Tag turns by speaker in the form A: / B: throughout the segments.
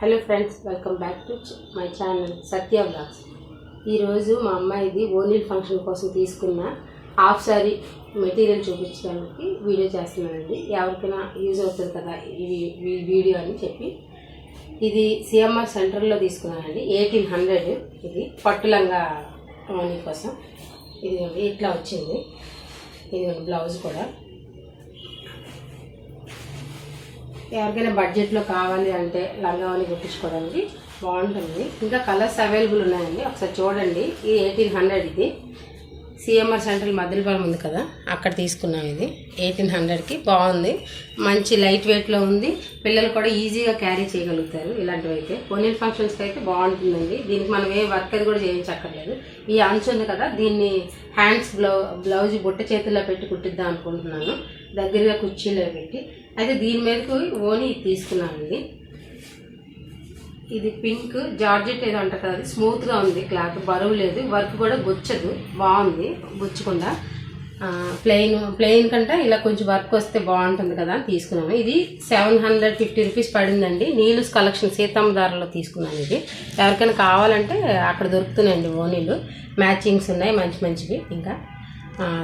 A: Hello friends, welcome back to my channel Satya blogs. ఈరోజు మా అమ్మాయిది ఓనీల్ ఫంక్షన్ కోసం తీసుకున్న హాఫ్ సారీ మెటీరియల్ చూపించడానికి వీడియో చేస్తున్నానండి. ఎవరికైనా యూజ్ అవుతుంది కదా ఈ వీడియో అని చెప్పి. ఇది సిఎంఆర్ సెంటర్లో తీసుకున్నానండి. 1800 ఇది పట్టులంగా ఓనీ కోసం. ఇది ఇట్లా వచ్చింది. ఇది బ్లౌజ్ కూడా ఎవరికైనా బడ్జెట్లో కావాలి అంటే లంగావని కుట్టించుకోవడానికి బాగుంటుంది. ఇంకా కలర్స్ అవైలబుల్ ఉన్నాయండి, ఒకసారి చూడండి. ఇది 1800. ఇది సిఎంఆర్ సెంట్రల్ మద్దెలపాలెం ఉంది కదా, అక్కడ తీసుకున్నాం. ఇది 1800కి బాగుంది, మంచి లైట్ వెయిట్లో ఉంది. పిల్లలు కూడా ఈజీగా క్యారీ చేయగలుగుతారు. ఇలాంటివి అయితే ఓనీల్ ఫంక్షన్స్కి అయితే బాగుంటుందండి. దీనికి మనం ఏ వర్క్ అది కూడా చేయించక్కర్లేదు. ఈ అంచు ఉంది కదా, దీన్ని హ్యాండ్స్ బ్లౌజ్ బుట్ట చేతుల్లో పెట్టి కుట్టిద్దాం అనుకుంటున్నాను, దగ్గరగా కుర్చీలో పెట్టి. అయితే దీని మీదకు ఓనీ తీసుకున్నానండి. ఇది పింక్ జార్జెట్ ఏదో అంటారు కదా, స్మూత్గా ఉంది క్లాత్, బరువు లేదు, వర్క్ కూడా గుచ్చదు, బాగుంది గుచ్చకుండా. ప్లెయిన్ కంటే ఇలా కొంచెం వర్క్ వస్తే బాగుంటుంది కదా అని తీసుకున్నాను. ఇది 750 రూపీస్ పడిందండి. నీలుస్ కలెక్షన్ సీతమ్మదారులో తీసుకున్నాను. ఇది ఎవరికైనా కావాలంటే అక్కడ దొరుకుతున్నాయండి ఓనీలు, మ్యాచింగ్స్ ఉన్నాయి మంచి మంచివి. ఇంకా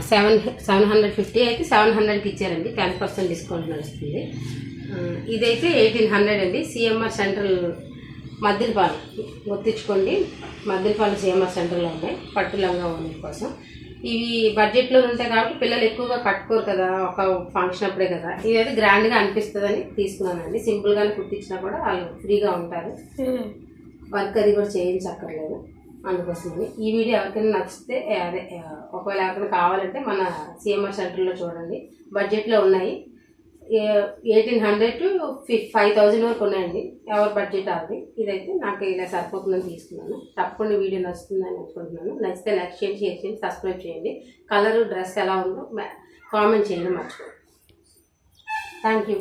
A: 750 అయితే 700కి ఇచ్చారండి, 10% డిస్కౌంట్ నడుస్తుంది. ఇదైతే 1800 అండి. సిఎంఆర్ సెంట్రల్ మద్దెలపాలెం గుర్తించుకోండి. మద్దెలపాలెం సిఎంఆర్ సెంటర్లో ఉన్నాయి పట్టు లంగా ఓనీ కోసం. ఇవి బడ్జెట్లో ఉంటాయి కాబట్టి పిల్లలు ఎక్కువగా కట్టుకోరు కదా, ఒక ఫంక్షన్ అప్పుడే కదా. ఇదైతే గ్రాండ్గా అనిపిస్తుందని తీసుకున్నానండి. సింపుల్గానే కుట్టించినా కూడా వాళ్ళు ఫ్రీగా ఉంటారు, వర్క్ అది కూడా చేయించక్కర్లేదు. అందుకోసమని ఈ వీడియో ఎవరికైనా నచ్చితే అదే ఒకవేళ ఎవరికైనా కావాలంటే మన సిఎంఆర్ సెంటర్లో చూడండి, బడ్జెట్లో ఉన్నాయి. 1800 to 5000 వరకు ఉన్నాయండి, ఎవరి బడ్జెట్ అది. ఇదైతే నాకు ఇలా సరిపోతుందని తీసుకున్నాను. తప్పకుండా వీడియో నచ్చుతుందని అనుకుంటున్నాను. నచ్చితే లైక్ చేయండి, షేర్ చేయండి, సబ్స్క్రైబ్ చేయండి. కలరు డ్రెస్ ఎలా ఉందో కామెంట్ చేయండి మర్చిపోండి. Thank you.